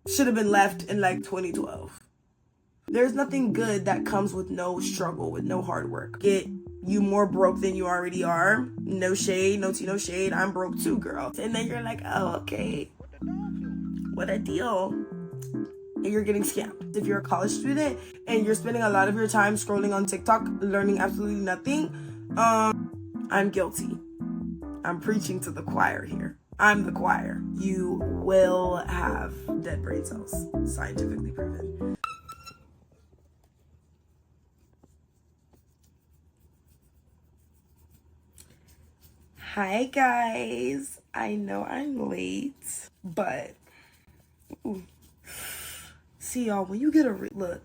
should have been left in like 2012. There's nothing good that comes with no struggle, with no hard work. Get you more broke than you already are. No shade, no tea, no shade. I'm broke too, girl. And then you're like, oh, okay. What a deal. And you're getting scammed. If you're a college student and you're spending a lot of your time scrolling on TikTok, learning absolutely nothing, I'm guilty. I'm preaching to the choir here. I'm the choir. You will have dead brain cells, scientifically proven. Hi guys, I know I'm late, but see y'all, when you get look,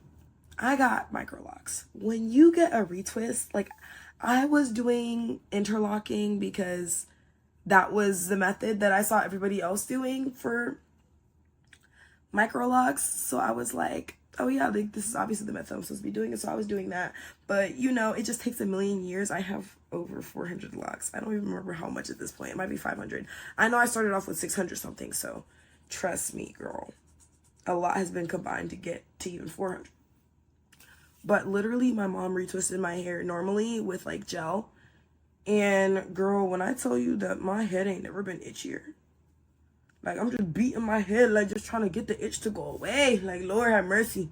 I got micro locks. When you get a retwist, like I was doing interlocking because that was the method that I saw everybody else doing for micro locks. So I was like, oh yeah, like this is obviously the method I'm supposed to be doing it. So I was doing that. But you know, it just takes a million years. I have over 400 locks. I don't even remember how much at this point. It might be 500. I know I started off with 600 something. So trust me, girl. A lot has been combined to get to even 400. But literally my mom retwisted my hair normally with like gel. And girl, when I tell you that my head ain't never been itchier. Like, I'm just beating my head, like, just trying to get the itch to go away. Like, Lord, have mercy.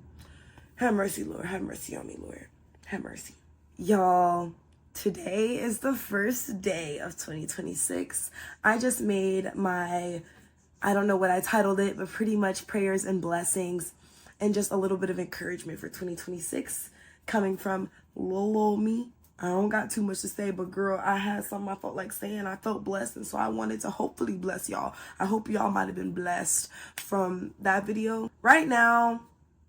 Have mercy, Lord. Have mercy on me, Lord. Have mercy. Y'all, today is the first day of 2026. I just made my, I don't know what I titled it, but pretty much prayers and blessings and just a little bit of encouragement for 2026 coming from little old me. I don't got too much to say, but girl, I had something I felt like saying. I felt blessed, and so I wanted to hopefully bless y'all. I hope y'all might have been blessed from that video. Right now,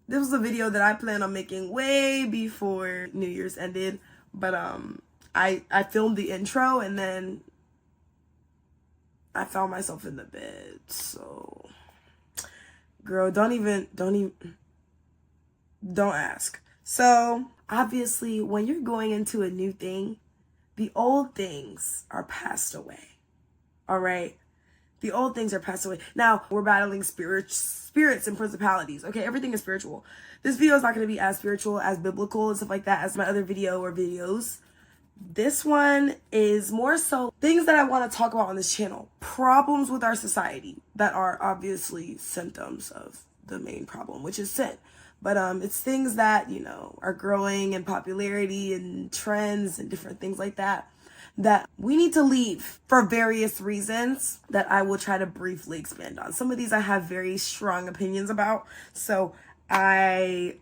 this was a video that I plan on making way before New Year's ended, but I filmed the intro, and then I found myself in the bed, so girl, don't ask. So obviously, when you're going into a new thing, the old things are passed away. All right? The old things are passed away. Now, we're battling spirits and principalities. Okay? Everything is spiritual. This video is not going to be as spiritual, as biblical, and stuff like that as my other video or videos. This one is more so things that I want to talk about on this channel. Problems with our society that are obviously symptoms of the main problem, which is sin. But it's things that, you know, are growing in popularity and trends and different things like that we need to leave for various reasons that I will try to briefly expand on. Some of these I have very strong opinions about, so I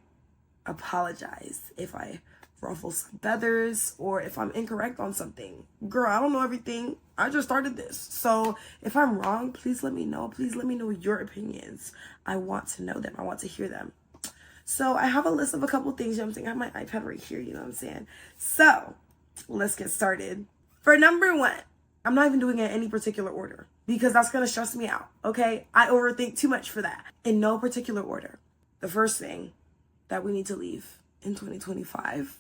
apologize if I ruffle some feathers or if I'm incorrect on something. Girl, I don't know everything. I just started this. So if I'm wrong, please let me know. Please let me know your opinions. I want to know them. I want to hear them. So I have a list of a couple things, you know what I'm saying? I have my iPad right here, you know what I'm saying? So let's get started. For number one, I'm not even doing it in any particular order because that's going to stress me out, okay? I overthink too much for that. In no particular order. The first thing that we need to leave in 2025,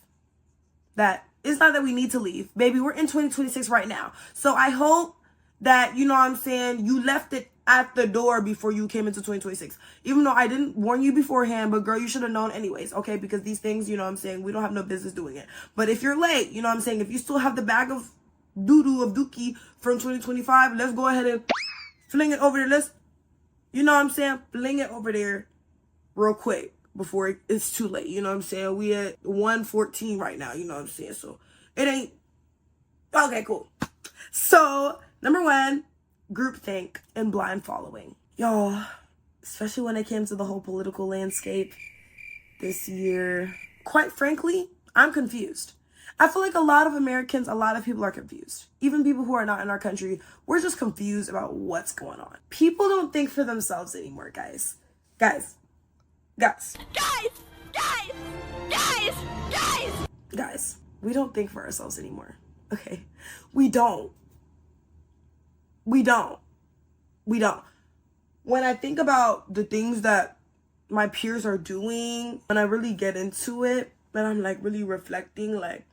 that it's not that we need to leave. Baby, we're in 2026 right now. So I hope that, you know what I'm saying, you left it at the door before you came into 2026. Even though I didn't warn you beforehand, but girl, you should have known anyways, okay? Because these things, you know what I'm saying, we don't have no business doing it. But if you're late, you know what I'm saying, if you still have the bag of doo-doo of dookie from 2025, let's go ahead and fling it over there. Let's, you know what I'm saying, fling it over there real quick before it's too late. You know what I'm saying? We at 1:14 right now, you know what I'm saying? So it ain't, okay, cool. So number one, groupthink and blind following. Y'all, especially when it came to the whole political landscape this year, quite frankly, I'm confused. I feel like a lot of Americans, a lot of people are confused. Even people who are not in our country, we're just confused about what's going on. People don't think for themselves anymore, guys. Guys, we don't think for ourselves anymore. Okay? We don't. When I think about the things that my peers are doing, when I really get into it, and I'm like really reflecting, like,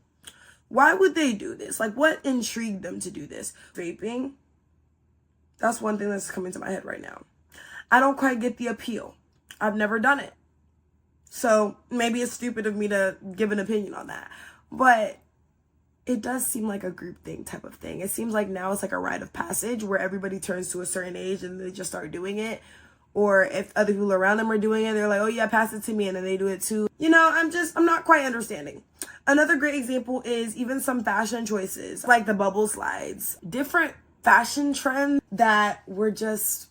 why would they do this? Like, what intrigued them to do this? Vaping. That's one thing that's coming to my head right now. I don't quite get the appeal. I've never done it. So maybe it's stupid of me to give an opinion on that. But it does seem like a group thing type of thing. It seems like now it's like a rite of passage where everybody turns to a certain age and they just start doing it. Or if other people around them are doing it, they're like, oh yeah, pass it to me, and then they do it too. You know, I'm not quite understanding. Another great example is even some fashion choices, like the bubble slides. Different fashion trends that were just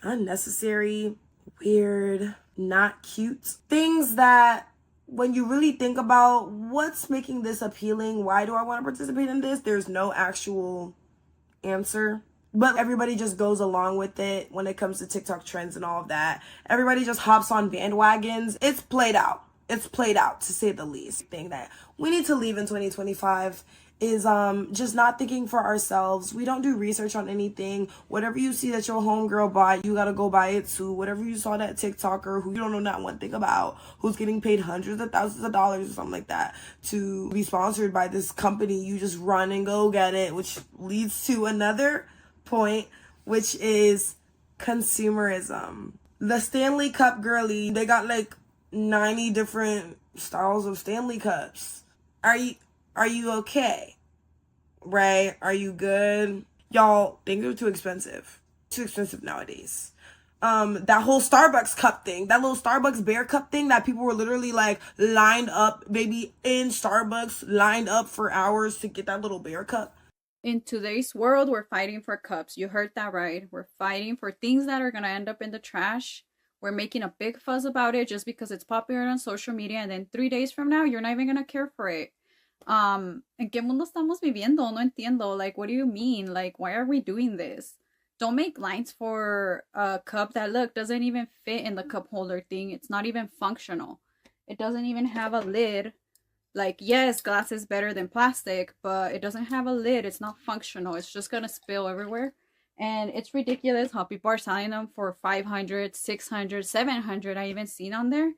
unnecessary, weird, not cute. Things that when you really think about what's making this appealing, why do I want to participate in this, there's no actual answer. But everybody just goes along with it when it comes to TikTok trends and all of that. Everybody just hops on bandwagons. It's played out. It's played out, to say the least. Thing that we need to leave in 2025 is just not thinking for ourselves. We don't do research on anything. Whatever you see that your homegirl bought, you gotta go buy it too. Whatever you saw that TikToker who you don't know not one thing about, who's getting paid hundreds of thousands of dollars or something like that to be sponsored by this company, you just run and go get it, which leads to another point, which is consumerism. The Stanley Cup girly, they got like 90 different styles of Stanley Cups. Are you okay? Right? Are you good? Y'all, things are too expensive. Too expensive nowadays. That whole Starbucks cup thing, that little Starbucks bear cup thing that people were literally like lined up, maybe in Starbucks, lined up for hours to get that little bear cup. In today's world, we're fighting for cups. You heard that right. We're fighting for things that are going to end up in the trash. We're making a big fuss about it just because it's popular on social media, and then 3 days from now, you're not even going to care for it. ¿En qué mundo estamos viviendo? No entiendo. Like, what do you mean? Like, why are we doing this? Don't make lines for a cup that, look, doesn't even fit in the cup holder thing. It's not even functional. It doesn't even have a lid. Like, yes, glass is better than plastic, but it doesn't have a lid. It's not functional. It's just gonna spill everywhere. And it's ridiculous how people are selling them for 500, 600, 700. I even seen on there.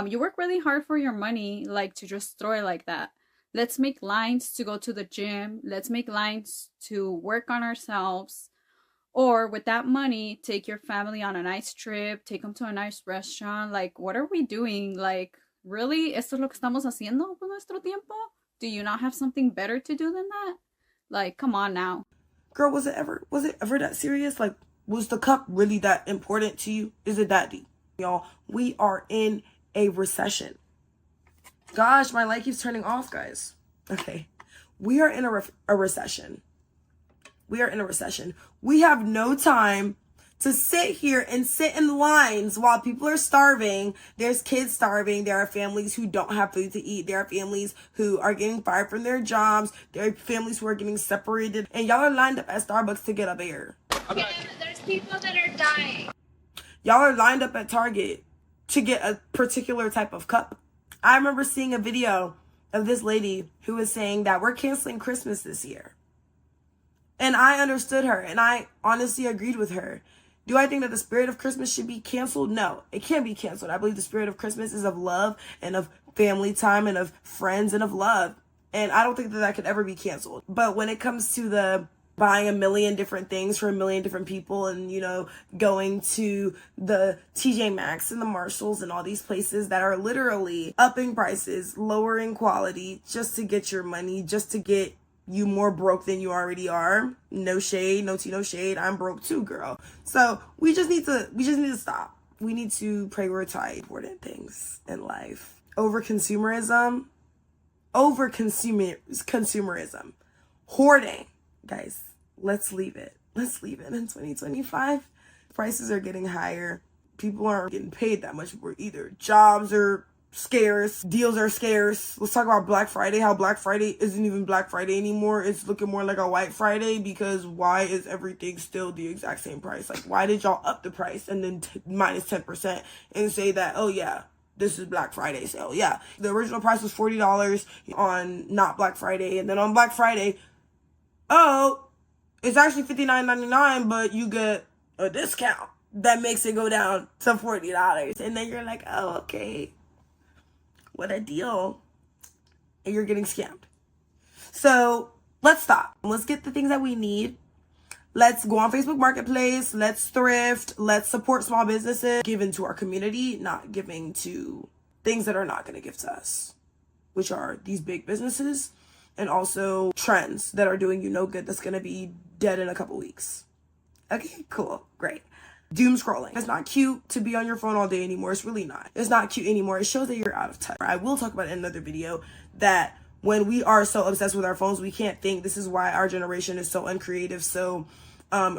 You work really hard for your money, like, to just throw it like that. Let's make lines to go to the gym. Let's make lines to work on ourselves. Or with that money, take your family on a nice trip, take them to a nice restaurant. Like, what are we doing? Like, really? ¿Esto es lo que estamos haciendo con nuestro tiempo? Do you not have something better to do than that? Like, come on now. Girl, was it ever that serious? Like, was the cup really that important to you? Is it that deep? Y'all, we are in a recession. Gosh, my light keeps turning off, guys. Okay. We are in a recession. We are in a recession. We have no time to sit here and sit in lines while people are starving. There's kids starving. There are families who don't have food to eat. There are families who are getting fired from their jobs. There are families who are getting separated. And y'all are lined up at Starbucks to get a beer. Yeah, there's people that are dying. Y'all are lined up at Target to get a particular type of cup. I remember seeing a video of this lady who was saying that we're canceling Christmas this year. And I understood her, and I honestly agreed with her. Do I think that the spirit of Christmas should be canceled? No, it can't be canceled. I believe the spirit of Christmas is of love and of family time and of friends and of love. And I don't think that that could ever be canceled. But when it comes to the buying a million different things for a million different people and, you know, going to the TJ Maxx and the Marshalls and all these places that are literally upping prices, lowering quality just to get your money, just to get you more broke than you already are. No shade, no tea, no shade. I'm broke too, girl. So we just need to stop. We need to prioritize important things in life over consumerism, consumerism, hoarding. Guys, let's leave it. Let's leave it in 2025. Prices are getting higher. People aren't getting paid that much more either. Jobs are scarce. Deals are scarce. Let's talk about Black Friday. How Black Friday isn't even Black Friday anymore. It's looking more like a White Friday because why is everything still the exact same price? Like, why did y'all up the price and then minus 10% and say that, oh yeah, this is Black Friday sale? Yeah, the original price was $40 on not Black Friday, and then on Black Friday, oh, it's actually $59.99, but you get a discount that makes it go down to $40. And then you're like, oh, okay, what a deal. And you're getting scammed. So let's stop. Let's get the things that we need. Let's go on Facebook Marketplace. Let's thrift. Let's support small businesses. Give into our community, not giving to things that are not going to give to us, which are these big businesses and also trends that are doing you no good that's going to be dead in a couple weeks. Okay, cool, great. Doom scrolling. It's not cute to be on your phone all day anymore. It's really not. It's not cute anymore. It shows that you're out of touch. I will talk about it in another video that when we are so obsessed with our phones, we can't think. This is why our generation is so uncreative, so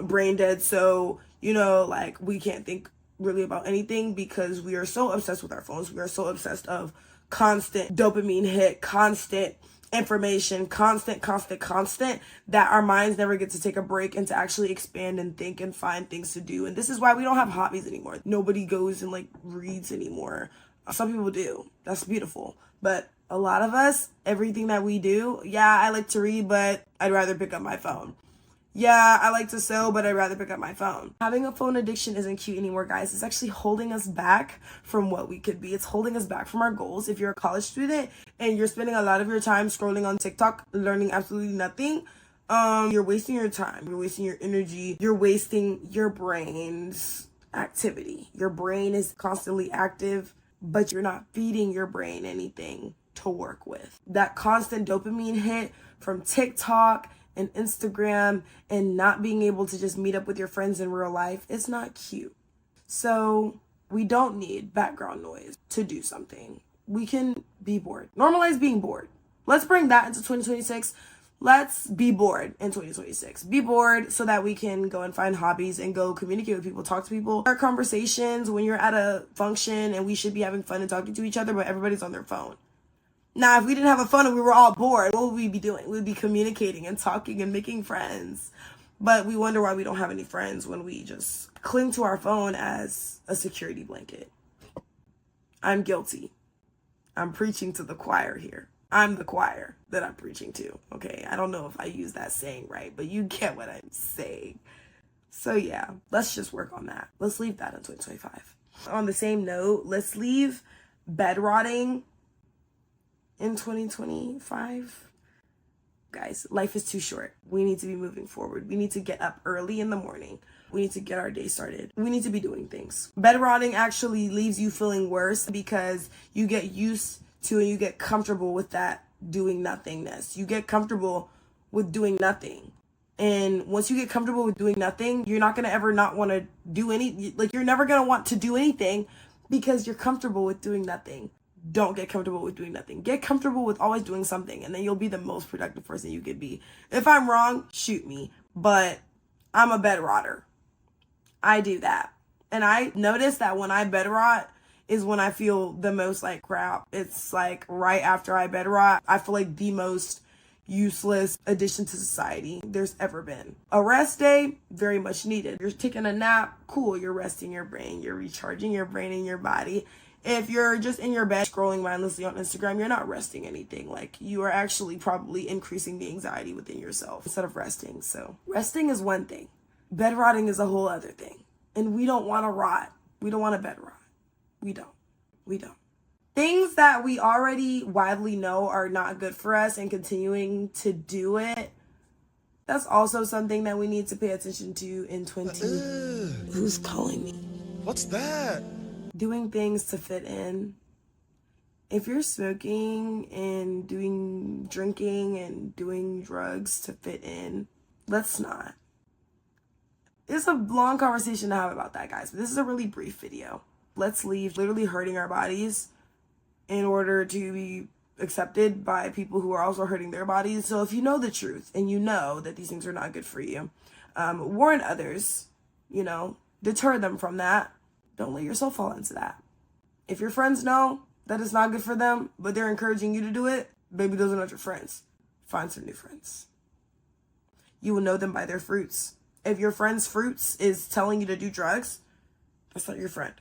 brain dead, so, like we can't think really about anything because we are so obsessed with our phones. We are so obsessed of constant dopamine hit, constant information, constant, that our minds never get to take a break and to actually expand and think and find things to do. And this is why we don't have hobbies anymore. Nobody goes and like reads anymore. Some people do. That's beautiful. But a lot of us, everything that we do, yeah, I like to read, but I'd rather pick up my phone. Yeah, I like to sew, but I'd rather pick up my phone. Having a phone addiction isn't cute anymore, guys. It's actually holding us back from what we could be. It's holding us back from our goals. If you're a college student and you're spending a lot of your time scrolling on TikTok, learning absolutely nothing, you're wasting your time. You're wasting your energy. You're wasting your brain's activity. Your brain is constantly active, but you're not feeding your brain anything to work with. That constant dopamine hit from TikTok and Instagram and not being able to just meet up with your friends in real life, it's not cute. So we don't need background noise to do something. We can be bored. Normalize being bored. Let's bring that into 2026. Let's be bored in 2026. Be bored so that we can go and find hobbies and go communicate with people, talk to people. Our conversations when you're at a function and we should be having fun and talking to each other, but everybody's on their phone. Now, if we didn't have a phone and we were all bored, what would we be doing? We'd be communicating and talking and making friends. But we wonder why we don't have any friends when we just cling to our phone as a security blanket. I'm guilty. I'm preaching to the choir here. I'm the choir that I'm preaching to, okay? I don't know if I use that saying right, but you get what I'm saying. So yeah, let's just work on that. Let's leave that in 2025. On the same note, let's leave bed rotting in 2025. Guys, life is too short. We need to be moving forward. We need to get up early in the morning. We need to get our day started. We need to be doing things. Bed rotting actually leaves you feeling worse because you get used to and you get comfortable with that doing nothingness. You get comfortable with doing nothing. And once you get comfortable with doing nothing, you're not going to ever not want to do you're never going to want to do anything because you're comfortable with doing nothing. Don't get comfortable with doing nothing. Get comfortable with always doing something, and then you'll be the most productive person you could be. If I'm wrong, shoot me, but I'm a bed rotter. I do that. And I notice that when I bed rot is when I feel the most like crap. It's like right after I bed rot, I feel like the most useless addition to society there's ever been. A rest day, very much needed. You're taking a nap, cool, you're resting your brain, you're recharging your brain and your body. If you're just in your bed scrolling mindlessly on Instagram, you're not resting anything. Like, you are actually probably increasing the anxiety within yourself instead of resting. So resting is one thing. Bed rotting is a whole other thing. And we don't want to rot. We don't want to bed rot. We don't. Things that we already widely know are not good for us and continuing to do it, that's also something that we need to pay attention to in 20. Who's calling me? What's that? Doing things to fit in. If you're smoking and drinking and doing drugs to fit in, let's not. It's a long conversation to have about that, guys, but this is a really brief video. Let's leave literally hurting our bodies in order to be accepted by people who are also hurting their bodies. So if you know the truth and you know that these things are not good for you, warn others, deter them from that. Don't let yourself fall into that. If your friends know that it's not good for them, but they're encouraging you to do it, baby, those are not your friends. Find some new friends. You will know them by their fruits. If your friend's fruits is telling you to do drugs, that's not your friend.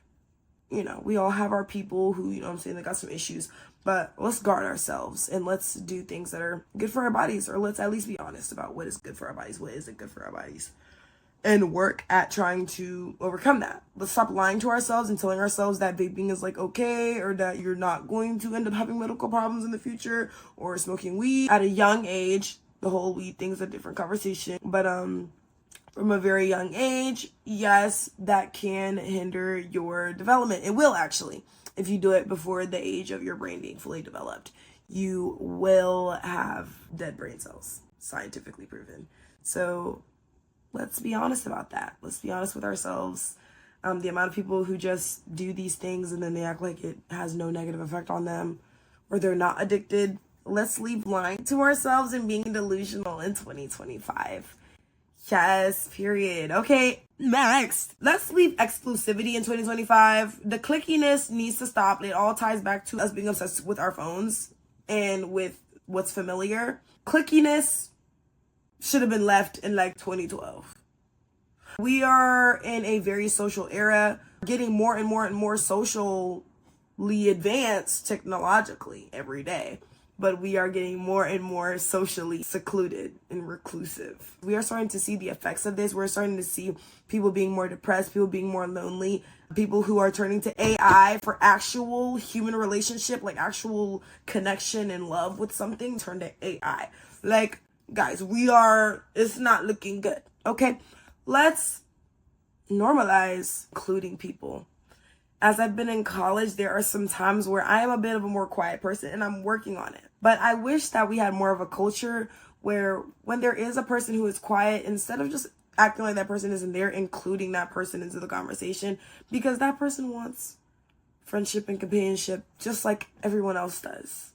We all have our people who, they got some issues, but let's guard ourselves and let's do things that are good for our bodies, or let's at least be honest about what is good for our bodies, what isn't good for our bodies, and work at trying to overcome that. Let's stop lying to ourselves and telling ourselves that vaping is okay, or that you're not going to end up having medical problems in the future, or smoking weed at a young age. The whole weed thing is a different conversation, but from a very young age, yes, that can hinder your development. It will actually. If you do it before the age of your brain being fully developed, you will have dead brain cells, scientifically proven. So let's be honest about that. Let's be honest with ourselves. The amount of people who just do these things and then they act like it has no negative effect on them, or they're not addicted. Let's leave lying to ourselves and being delusional in 2025. Yes, period. Okay, next. Let's leave exclusivity in 2025. The clickiness needs to stop. It all ties back to us being obsessed with our phones and with what's familiar. Clickiness should have been left in like 2012. We are in a very social era, getting more and more and more socially advanced technologically every day. But we are getting more and more socially secluded and reclusive. We are starting to see the effects of this. We're starting to see people being more depressed, people being more lonely, people who are turning to AI for actual human relationship, like actual connection and love with something, turn to AI. Like, guys, it's not looking good, okay? Let's normalize including people. As I've been in college, there are some times where I am a bit of a more quiet person and I'm working on it. But I wish that we had more of a culture where when there is a person who is quiet, instead of just acting like that person isn't there, including that person into the conversation, because that person wants friendship and companionship just like everyone else does.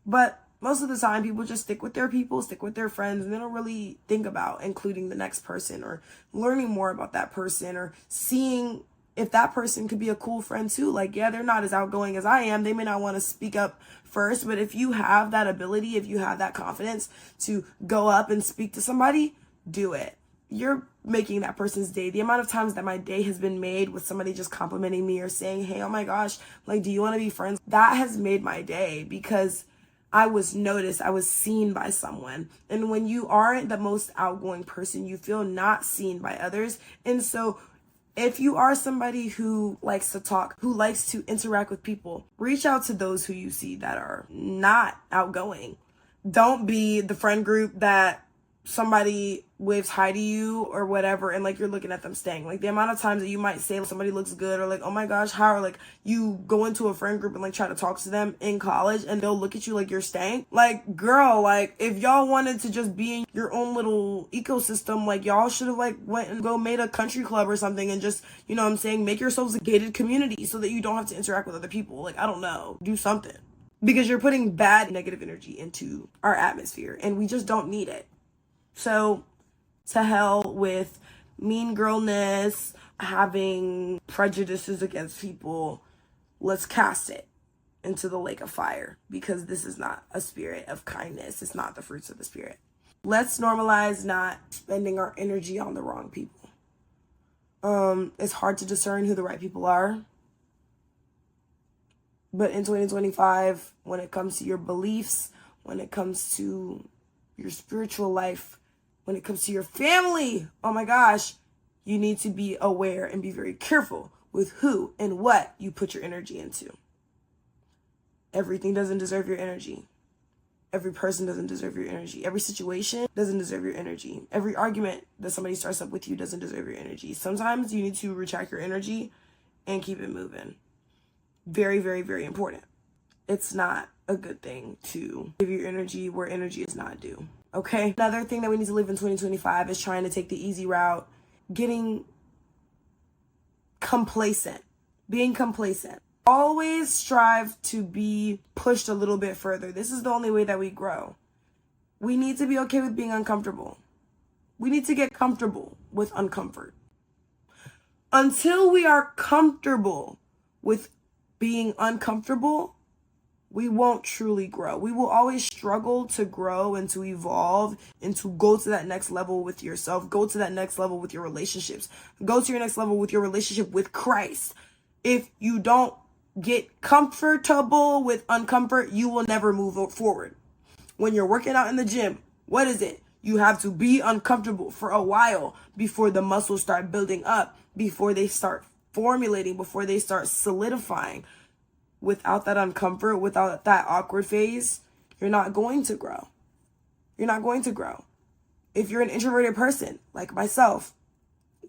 But most of the time, people just stick with their people, stick with their friends, and they don't really think about including the next person or learning more about that person or seeing if that person could be a cool friend too. Like, yeah, they're not as outgoing as I am. They may not want to speak up first, but if you have that ability, if you have that confidence to go up and speak to somebody, do it. You're making that person's day. The amount of times that my day has been made with somebody just complimenting me or saying, hey, oh my gosh, like, do you want to be friends? That has made my day because I was noticed, I was seen by someone. And when you aren't the most outgoing person, you feel not seen by others. And so if you are somebody who likes to talk, who likes to interact with people, reach out to those who you see that are not outgoing. Don't be the friend group that somebody waves hi to you or whatever and like you're looking at them staying. Like the amount of times that you might say somebody looks good or like, oh my gosh, how, or like you go into a friend group and like try to talk to them in college and they'll look at you like you're staying. Like, girl, like if y'all wanted to just be in your own little ecosystem, like y'all should have like went and go made a country club or something and just, you know what I'm saying, make yourselves a gated community so that you don't have to interact with other people. Like, I don't know, do something. Because you're putting bad negative energy into our atmosphere and we just don't need it. So to hell with mean girlness, having prejudices against people. Let's cast it into the lake of fire because this is not a spirit of kindness. It's not the fruits of the spirit. Let's normalize not spending our energy on the wrong people. It's hard to discern who the right people are. But in 2025, when it comes to your beliefs, when it comes to your spiritual life, when it comes to your family, oh my gosh, you need to be aware and be very careful with who and what you put your energy into. Everything doesn't deserve your energy. Every person doesn't deserve your energy. Every situation doesn't deserve your energy. Every argument that somebody starts up with you doesn't deserve your energy. Sometimes you need to retract your energy and keep it moving. Very, very, very important. It's not a good thing to give your energy where energy is not due. Okay? Another thing that we need to live in 2025 is trying to take the easy route, getting complacent, being complacent. Always strive to be pushed a little bit further. This is the only way that we grow. We need to be okay with being uncomfortable. We need to get comfortable with uncomfort. Until we are comfortable with being uncomfortable, we won't truly grow. We will always struggle to grow and to evolve and to go to that next level with yourself, go to that next level with your relationships, go to your next level with your relationship with Christ. If you don't get comfortable with uncomfort, you will never move forward. When you're working out in the gym, what is it? You have to be uncomfortable for a while before the muscles start building up, before they start formulating, before they start solidifying. Without that uncomfort, without that awkward phase, you're not going to grow. You're not going to grow. If you're an introverted person like myself,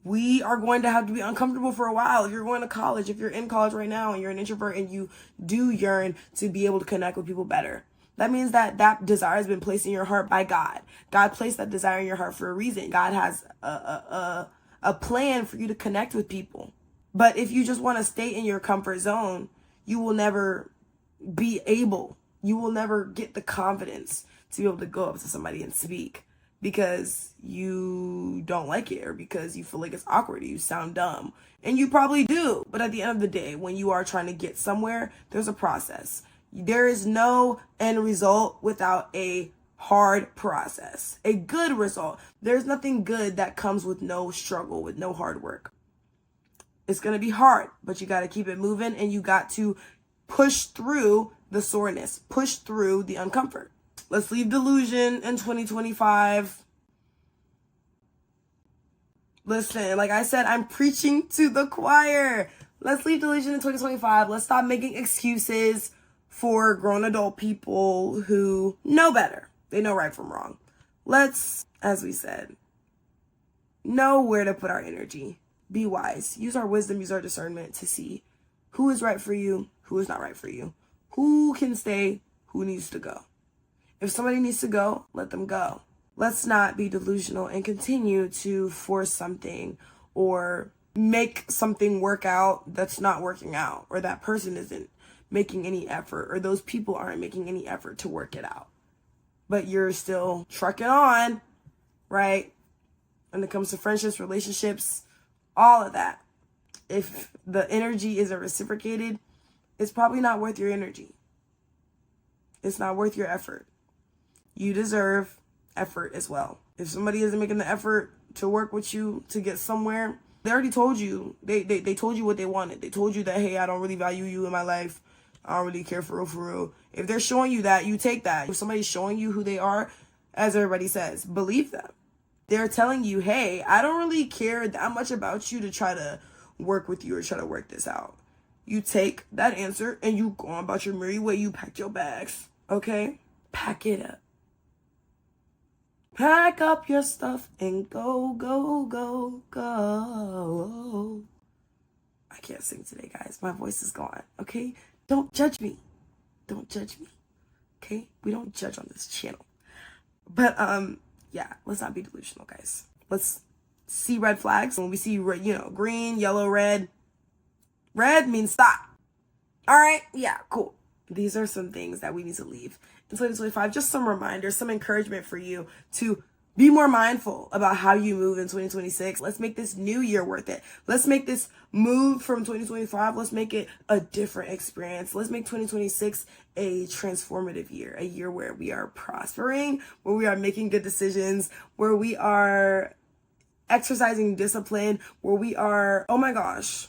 We are going to have to be uncomfortable for a while. If you're going to college, if you're in college right now and you're an introvert and you do yearn to be able to connect with people better, that means that that desire has been placed in your heart by God. God placed that desire in your heart for a reason. God has a plan for you to connect with people. But if you just want to stay in your comfort zone, you will never you will never get the confidence to be able to go up to somebody and speak because you don't like it or because you feel like it's awkward, you sound dumb. And you probably do. But at the end of the day, when you are trying to get somewhere, there's a process. There is no end result without a hard process, a good result. There's nothing good that comes with no struggle, with no hard work. It's going to be hard, but you got to keep it moving and you got to push through the soreness, push through the uncomfort. Let's leave delusion in 2025. Listen, like I said, I'm preaching to the choir. Let's leave delusion in 2025. Let's stop making excuses for grown adult people who know better. They know right from wrong. Let's, as we said, know where to put our energy. Be wise. Use our wisdom, use our discernment to see who is right for you, who is not right for you, who can stay, who needs to go. If somebody needs to go, let them go. Let's not be delusional and continue to force something or make something work out that's not working out, or that person isn't making any effort, or those people aren't making any effort to work it out. But you're still trucking on, right? When it comes to friendships, relationships, all of that. If the energy isn't reciprocated, it's probably not worth your energy. It's not worth your effort. You deserve effort as well. If somebody isn't making the effort to work with you to get somewhere, they already told you. They told you what they wanted. They told you that, hey, I don't really value you in my life. I don't really care for real. If they're showing you that, you take that. If somebody's showing you who they are, as everybody says, believe them. They're telling you, hey, I don't really care that much about you to try to work with you or try to work this out. You take that answer and you go on about your merry way. You pack your bags, okay? Pack it up. Pack up your stuff and go, go, go, go. I can't sing today, guys. My voice is gone, okay? Don't judge me. Don't judge me, okay? We don't judge on this channel. But, yeah, let's not be delusional, guys. Let's see red flags. When we see, green, yellow, red means stop. All right? Yeah, cool. These are some things that we need to leave in 2025. Just some reminders, some encouragement for you to be more mindful about how you move in 2026. Let's make this new year worth it. Let's make this move from 2025. Let's make it a different experience. Let's make 2026 a transformative year, a year where we are prospering, where we are making good decisions, where we are exercising discipline, where we are, oh my gosh.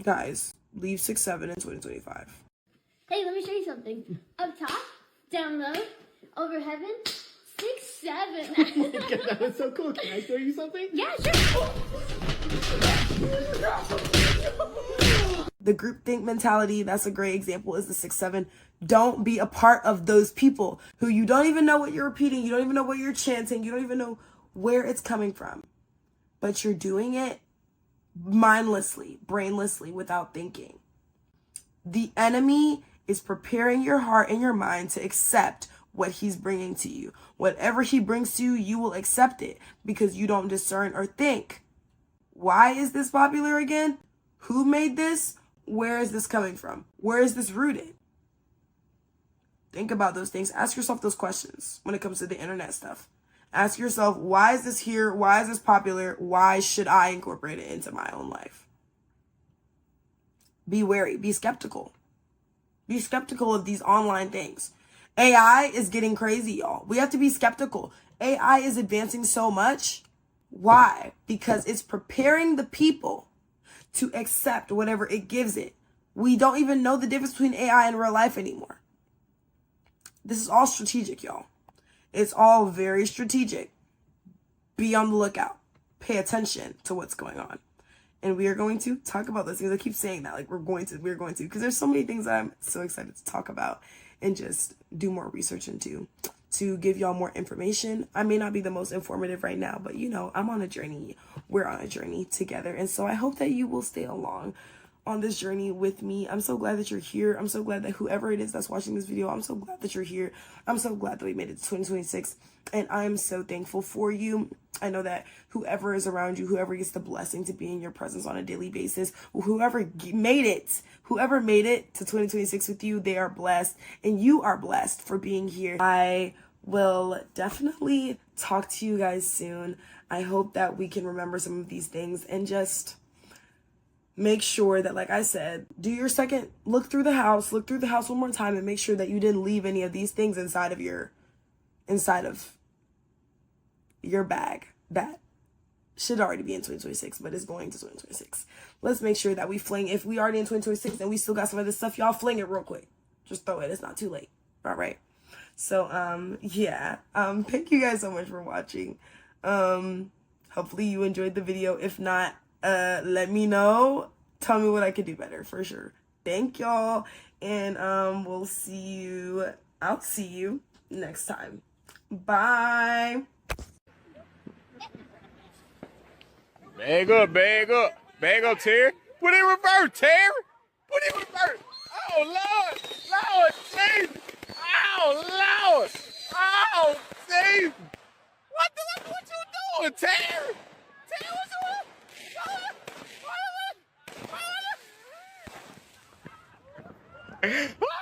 Guys, leave 6-7 in 2025. Hey, let me show you something. Up top, down low, over heaven, 6-7. That was so cool. Can I show you something? Yeah, sure. The groupthink mentality, that's a great example, is the 6-7. Don't be a part of those people who you don't even know what you're repeating. You don't even know what you're chanting. You don't even know where it's coming from. But you're doing it mindlessly, brainlessly, without thinking. The enemy is preparing your heart and your mind to accept what he's bringing to you. Whatever he brings to you, you will accept it because you don't discern or think. Why is this popular again? Who made this? Where is this coming from? Where is this rooted? Think about those things. Ask yourself those questions when it comes to the internet stuff. Ask yourself, why is this here? Why is this popular? Why should I incorporate it into my own life? Be wary. Be skeptical. Be skeptical of these online things. AI is getting crazy, y'all. We have to be skeptical. AI is advancing so much. Why? Because it's preparing the people to accept whatever it gives it. We don't even know the difference between AI and real life anymore. This is all strategic, y'all. It's all very strategic. Be on the lookout. Pay attention to what's going on. And we are going to talk about those things. I keep saying that, like we're going to, because there's so many things that I'm so excited to talk about and just do more research into. to give y'all more information. I may not be the most informative right now, but you know, I'm on a journey. We're on a journey together. And so I hope that you will stay along on this journey with me. I'm so glad that you're here. I'm so glad that whoever it is that's watching this video, I'm so glad that you're here. I'm so glad that we made it to 2026, and I'm so thankful for you. I know that whoever is around you, whoever gets the blessing to be in your presence on a daily basis, whoever made it to 2026 with you, they are blessed, and you are blessed for being here. I will definitely talk to you guys soon. I hope that we can remember some of these things and just make sure that, like I said, do your second look through the house one more time and make sure that you didn't leave any of these things inside of your bag that should already be in 2026, but it's going to 2026. Let's make sure that we fling, if we already in 2026 and we still got some of this stuff, y'all fling it real quick. Just throw it. It's not too late. All right. So, yeah. Thank you guys so much for watching. Hopefully you enjoyed the video. If not, let me know. Tell me what I could do better, for sure. Thank y'all, and I'll see you next time. Bye. Bag up, bag up. Bag up, Terry. Put it in reverse, Terry. Put it in reverse. Oh, Lord. Lord, Jesus. Oh, Lord. Oh, Jesus. What you doing, Terry? Terry, what you doing? What?